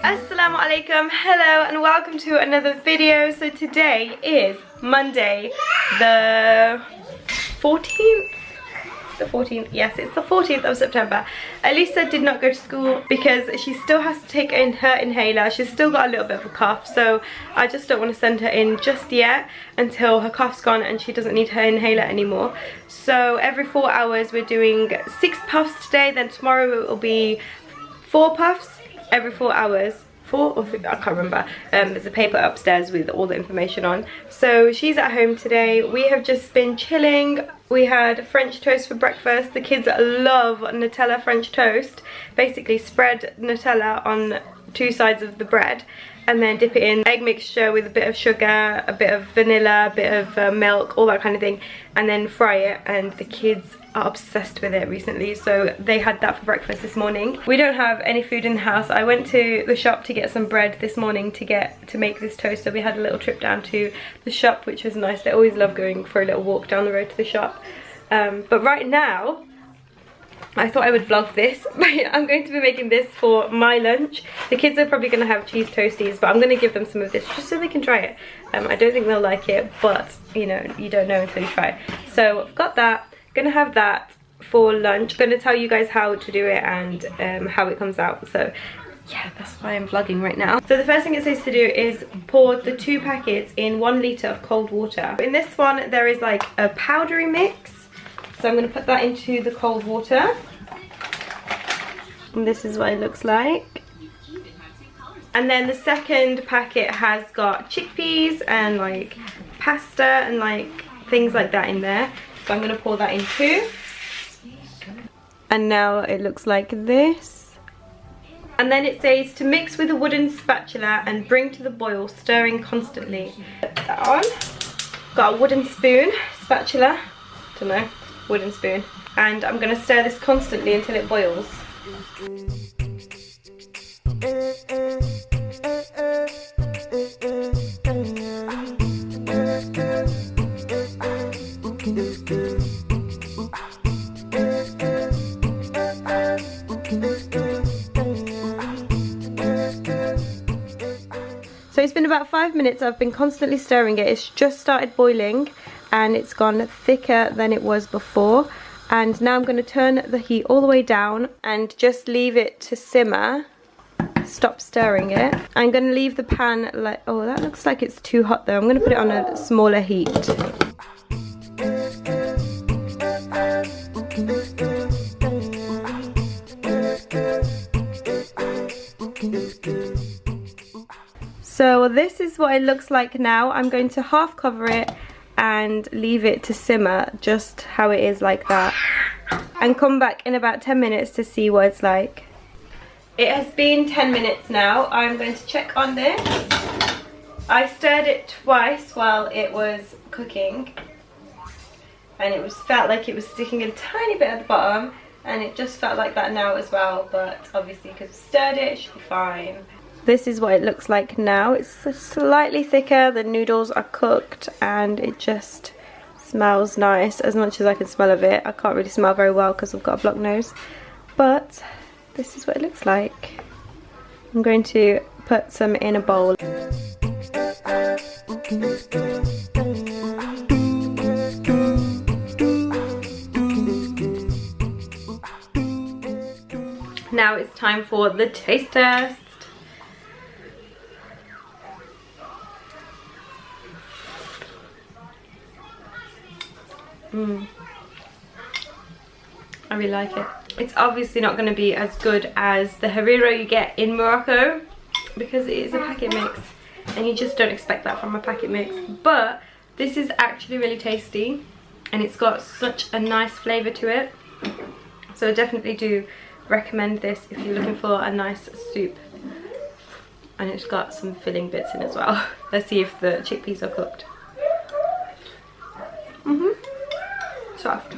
Assalamu alaikum, hello and welcome to another video. So today is Monday the 14th? The 14th, yes, it's the 14th of September. Elisa did not go to school because she still has to take in her inhaler. She's still got a little bit of a cough, so I just don't want to send her in just yet until her cough's gone and she doesn't need her inhaler anymore. So every 4 hours we're doing 6 puffs today, then tomorrow it will be 4 puffs every 4 hours. 4 or 3, I can't remember. There's a paper upstairs with all the information on. So she's at home today. We have just been chilling. We had French toast for breakfast. The kids love Nutella French toast. Basically spread Nutella on 2 sides of the bread and then dip it in egg mixture with a bit of sugar, a bit of vanilla, a bit of milk, all that kind of thing, and then fry it. And the kids are obsessed with it recently, so they had that for breakfast this morning. We don't have any food in the house. I went to the shop to get some bread this morning to make this toast, so we had a little trip down to the shop, which was nice. I always love going for a little walk down the road to the shop. But right now I thought I would vlog this. I'm going to be making this for my lunch. The kids are probably going to have cheese toasties, but I'm going to give them some of this just so they can try it. I don't think they'll like it, but you know, you don't know until you try it. So I've got that. Gonna have that for lunch. I'm gonna tell you guys how to do it and how it comes out. So yeah, that's why I'm vlogging right now. So the first thing it says to do is pour the 2 packets in 1 litre of cold water. In this one there is like a powdery mix, so I'm gonna put that into the cold water, and this is what it looks like. And then the second packet has got chickpeas and like pasta and like things like that in there. So I'm going to pour that in too. And now it looks like this. And then it says to mix with a wooden spatula and bring to the boil, stirring constantly. Put that on. Got a wooden spoon, spatula, don't know, wooden spoon. And I'm going to stir this constantly until it boils. So it's been about 5 minutes. I've been constantly stirring it. It's just started boiling and it's gone thicker than it was before. And now I'm going to turn the heat all the way down and just leave it to simmer. Stop stirring it. I'm going to leave the pan like, oh, that looks like it's too hot though. I'm going to put it on a smaller heat. So this is what it looks like now. I'm going to half cover it and leave it to simmer just how it is like that, and come back in about 10 minutes to see what it's like. It has been 10 minutes now. I'm going to check on this. I stirred it twice while it was cooking and it felt like it was sticking a tiny bit at the bottom, and it just felt like that now as well, but obviously because I stirred it, it should be fine. This is what it looks like now. It's slightly thicker, the noodles are cooked, and it just smells nice as much as I can smell of it. I can't really smell very well because I've got a blocked nose, but this is what it looks like. I'm going to put some in a bowl. Now it's time for the taste test. I really like it. It's obviously not going to be as good as the HARIRA you get in Morocco because it is a packet mix and you just don't expect that from a packet mix, but this is actually really tasty and it's got such a nice flavour to it, so I definitely do recommend this if you're looking for a nice soup. and it's got some filling bits in as well. Let's see if the chickpeas are cooked. Soft.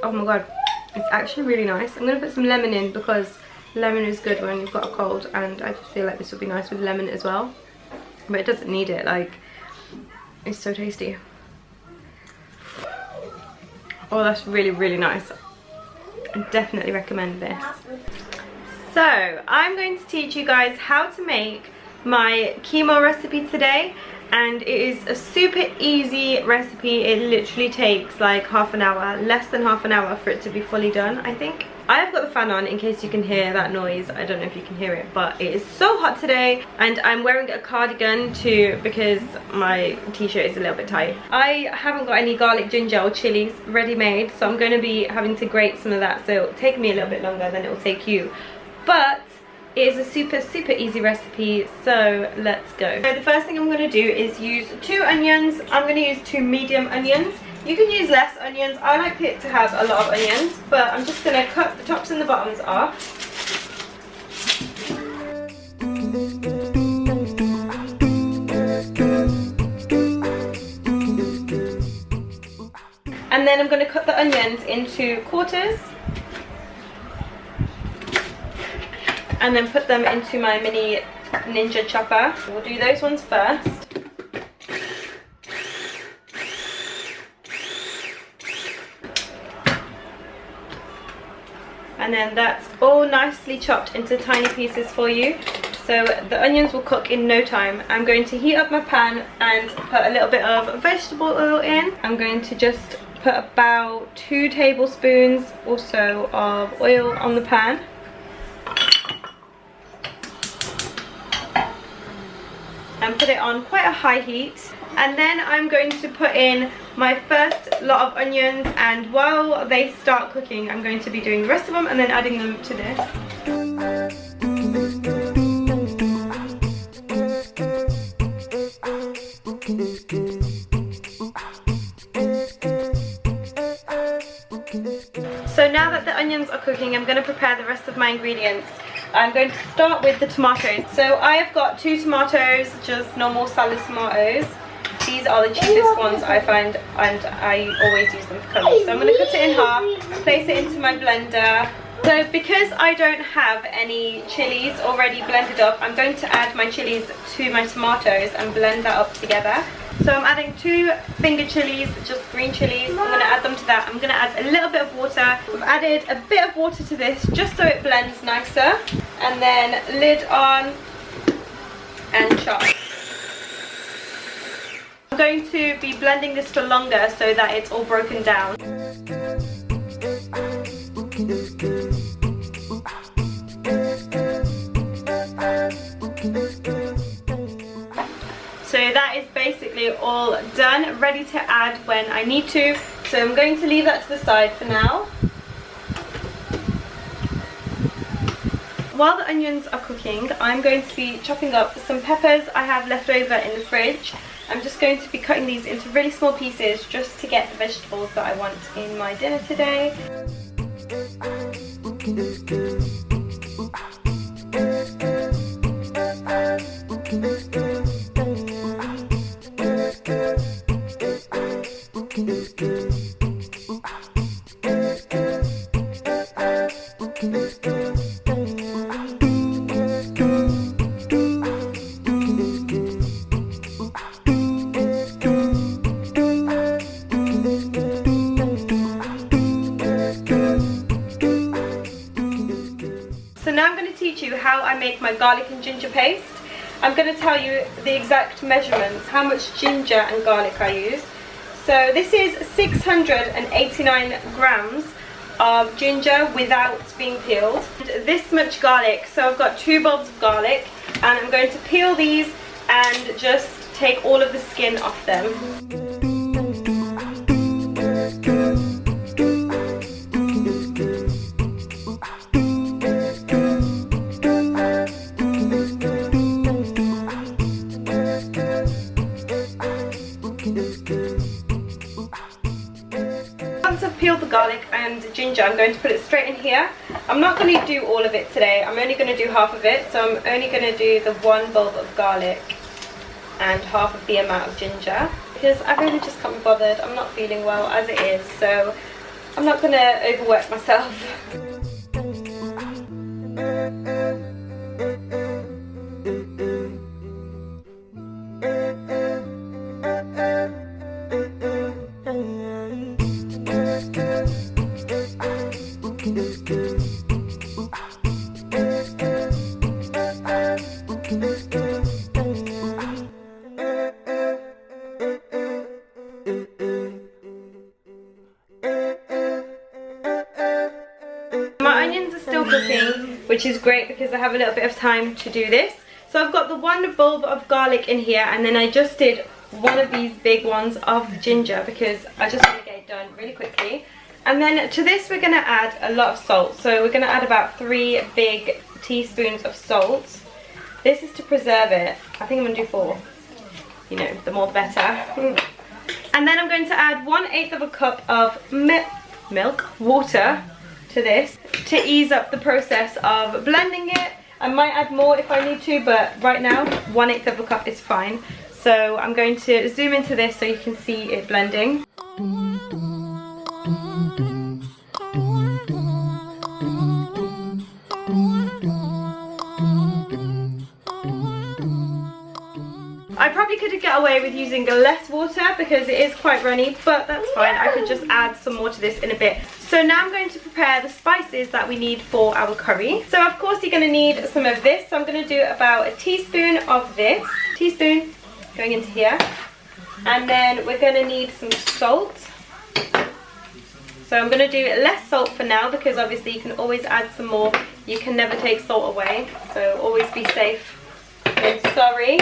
Oh my god, it's actually really nice. I'm gonna put some lemon in because lemon is good when you've got a cold, and I just feel like this would be nice with lemon as well. But it doesn't need it, like, it's so tasty. Oh, that's really, really nice. I definitely recommend this. So, I'm going to teach you guys how to make my keema recipe today. And it is a super easy recipe. It literally takes like half an hour, less than half an hour for it to be fully done, I think. I have got the fan on in case you can hear that noise. I don't know if you can hear it, but it is so hot today, and I'm wearing a cardigan too because my t-shirt is a little bit tight. I haven't got any garlic, ginger or chilies ready made, so I'm going to be having to grate some of that, so it'll take me a little bit longer than it will take you. But it is a super easy recipe, so let's go. So the first thing I'm going to do is use 2 onions. I'm going to use 2 medium onions. You can use less onions. I like it to have a lot of onions, but I'm just going to cut the tops and the bottoms off. And then I'm going to cut the onions into quarters. And then put them into my mini ninja chopper. We'll do those ones first. And then that's all nicely chopped into tiny pieces for you. So the onions will cook in no time. I'm going to heat up my pan and put a little bit of vegetable oil in. I'm going to just put about 2 tablespoons or so of oil on the pan. And put it on quite a high heat, and then I'm going to put in my first lot of onions, and while they start cooking I'm going to be doing the rest of them and then adding them to this. So now that the onions are cooking, I'm going to prepare the rest of my ingredients. I'm going to start with the tomatoes. So I have got 2 tomatoes, just normal salad tomatoes. These are the cheapest ones I find, and I always use them for curry. So I'm going to cut it in half, place it into my blender. So because I don't have any chilies already blended up, I'm going to add my chilies to my tomatoes and blend that up together. So I'm adding 2 finger chilies, just green chilies. I'm going to add them to that. I'm going to add a little bit of water. I've added a bit of water to this just so it blends nicer. And then lid on and chop. I'm going to be blending this for longer so that it's all broken down. So that is basically all done, ready to add when I need to. So I'm going to leave that to the side for now. While the onions are cooking, I'm going to be chopping up some peppers I have left over in the fridge. I'm just going to be cutting these into really small pieces just to get the vegetables that I want in my dinner today. So now I'm going to teach you how I make my garlic and ginger paste. I'm going to tell you the exact measurements, how much ginger and garlic I use. So this is 689 grams of ginger without being peeled. And this much garlic, so I've got 2 bulbs of garlic, and I'm going to peel these and just take all of the skin off them. Once I've peeled the garlic and ginger ginger. I'm going to put it straight in here. I'm not going to do all of it today. I'm only going to do half of it. So I'm only going to do the 1 bulb of garlic and half of the amount of ginger, because I really just can't be bothered. I'm not feeling well as it is, so I'm not going to overwork myself. My onions are still cooking, which is great because I have a little bit of time to do this. So I've got the 1 bulb of garlic in here, and then I just did one of these big ones of ginger because I just want to get it done really quickly. And then to this we're going to add a lot of salt. So we're going to add about 3 big teaspoons of salt. This is to preserve it. I think I'm going to do 4. You know, the more the better. And then I'm going to add 1/8 of a cup of water to this to ease up the process of blending it. I might add more if I need to, but right now 1/8 of a cup is fine. So I'm going to zoom into this so you can see it blending. I probably could get away with using less water because it is quite runny, but that's fine. I could just add some more to this in a bit. So now I'm going to prepare the spices that we need for our curry. So of course you're going to need some of this. So I'm going to do about a teaspoon of this. Teaspoon going into here. And then we're going to need some salt. So I'm going to do less salt for now because obviously you can always add some more. You can never take salt away. So always be safe. And sorry.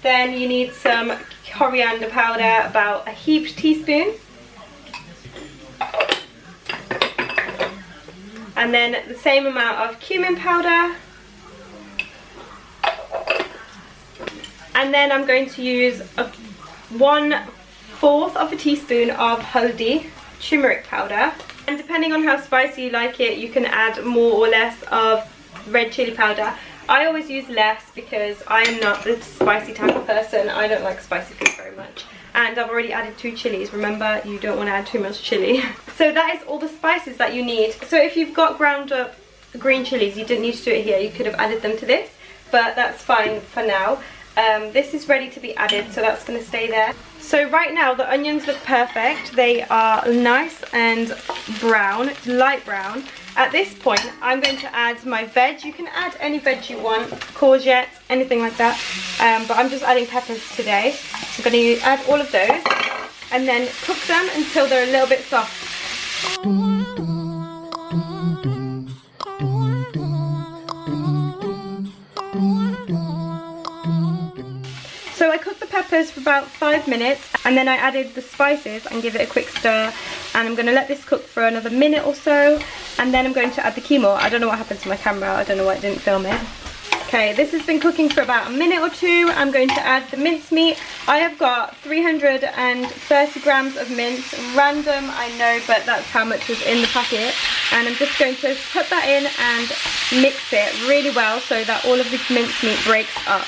Then you need some coriander powder, about a heaped teaspoon. And then the same amount of cumin powder. And then I'm going to use 1/4 of a teaspoon of haldi, tumeric powder. And depending on how spicy you like it, you can add more or less of red chili powder. I always use less because I am not the spicy type of person. I don't like spicy food very much. And I've already added 2 chilies. Remember, you don't want to add too much chili. So that is all the spices that you need. So if you've got ground up green chilies, you didn't need to do it here. You could have added them to this, but that's fine for now. This is ready to be added, so that's going to stay there. So right now the onions look perfect. They are nice and brown, light brown. At this point I'm going to add my veg. You can add any veg you want, courgettes, anything like that, but I'm just adding peppers today. I'm going to add all of those and then cook them until they're a little bit soft. So I cooked the peppers for about 5 minutes and then I added the spices and give it a quick stir, and I'm going to let this cook for another minute or so, and then I'm going to add the keema. I don't know what happened to my camera, I don't know why it didn't film it. Okay, this has been cooking for about a minute or 2. I'm going to add the mincemeat. I have got 330 grams of mince, random I know, but that's how much was in the packet, and I'm just going to put that in and mix it really well so that all of the mincemeat breaks up.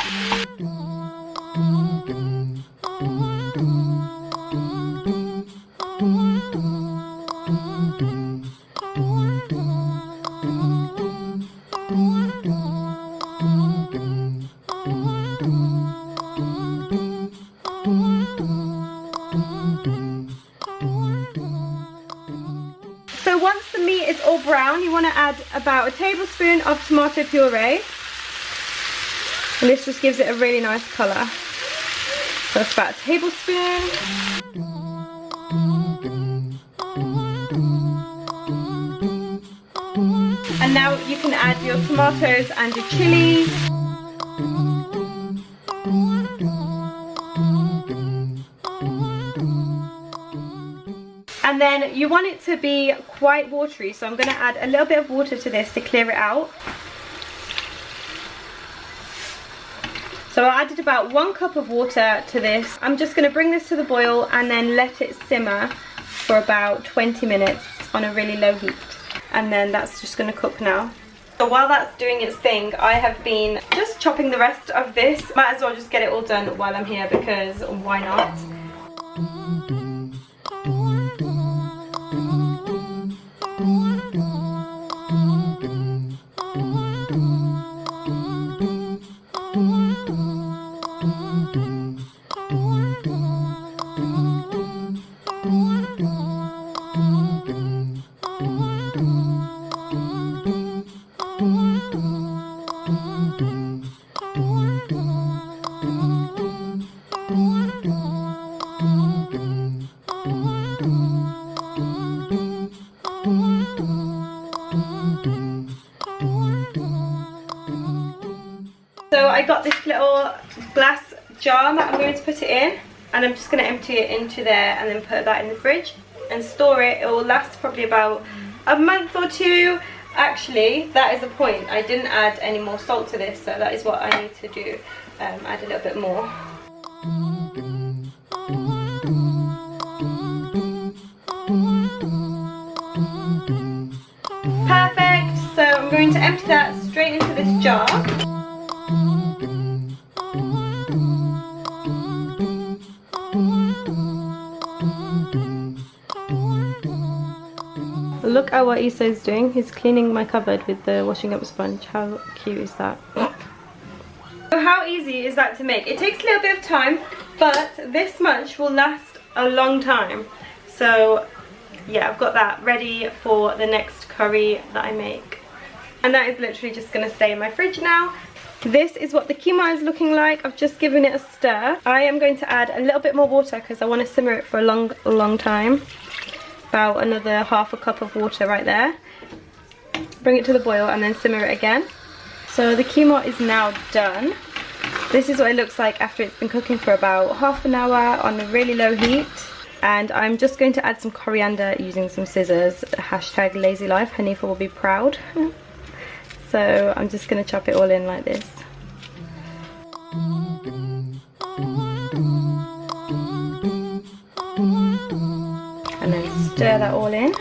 So once the meat is all brown, you want to add about a tablespoon of tomato puree, and this just gives it a really nice colour. So that's about a tablespoon. And now you can add your tomatoes and your chillies. And then you want it to be quite watery, so I'm going to add a little bit of water to this to clear it out. So I added about 1 cup of water to this. I'm just going to bring this to the boil and then let it simmer for about 20 minutes. on a really low heat. And then that's just going to cook now. So while that's doing its thing, I have been just chopping the rest of this. Might as well just get it all done while I'm here, because why not? So I got this little glass jar that I'm going to put it in, and I'm just going to empty it into there and then put that in the fridge and store it. It will last probably about a month or two. Actually, that is the point. I didn't add any more salt to this, so that is what I need to do. Add a little bit more. Perfect. So I'm going to empty that straight into this jar. Look at what Issa's doing. He's cleaning my cupboard with the washing up sponge. How cute is that? So how easy is that to make? It takes a little bit of time, but this much will last a long time. So yeah, I've got that ready for the next curry that I make. And that is literally just going to stay in my fridge now. This is what the keema is looking like. I've just given it a stir. I am going to add a little bit more water because I want to simmer it for a long time. About another half a cup of water right there. Bring it to the boil and then simmer it again. So the keema is now done. This is what it looks like after it's been cooking for about half an hour on a really low heat. And I'm just going to add some coriander using some scissors. Hashtag lazy life, Hanifa will be proud. So I'm just going to chop it all in like this. And then stir that all in.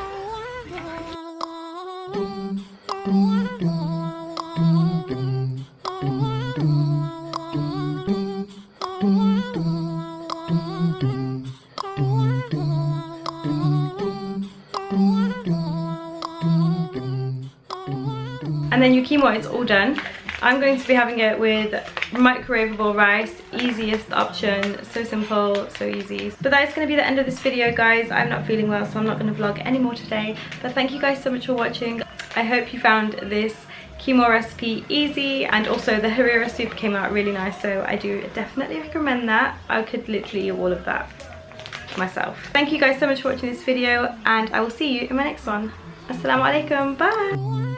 And then your quinoa is all done. I'm going to be having it with microwavable rice, easiest option, so simple, so easy. But that is going to be the end of this video, guys. I'm not feeling well, so I'm not going to vlog anymore today. But thank you guys so much for watching. I hope you found this quinoa recipe easy, and also the harira soup came out really nice, so I do definitely recommend that. I could literally eat all of that myself. Thank you guys so much for watching this video, and I will see you in my next one. Assalamu alaikum, bye.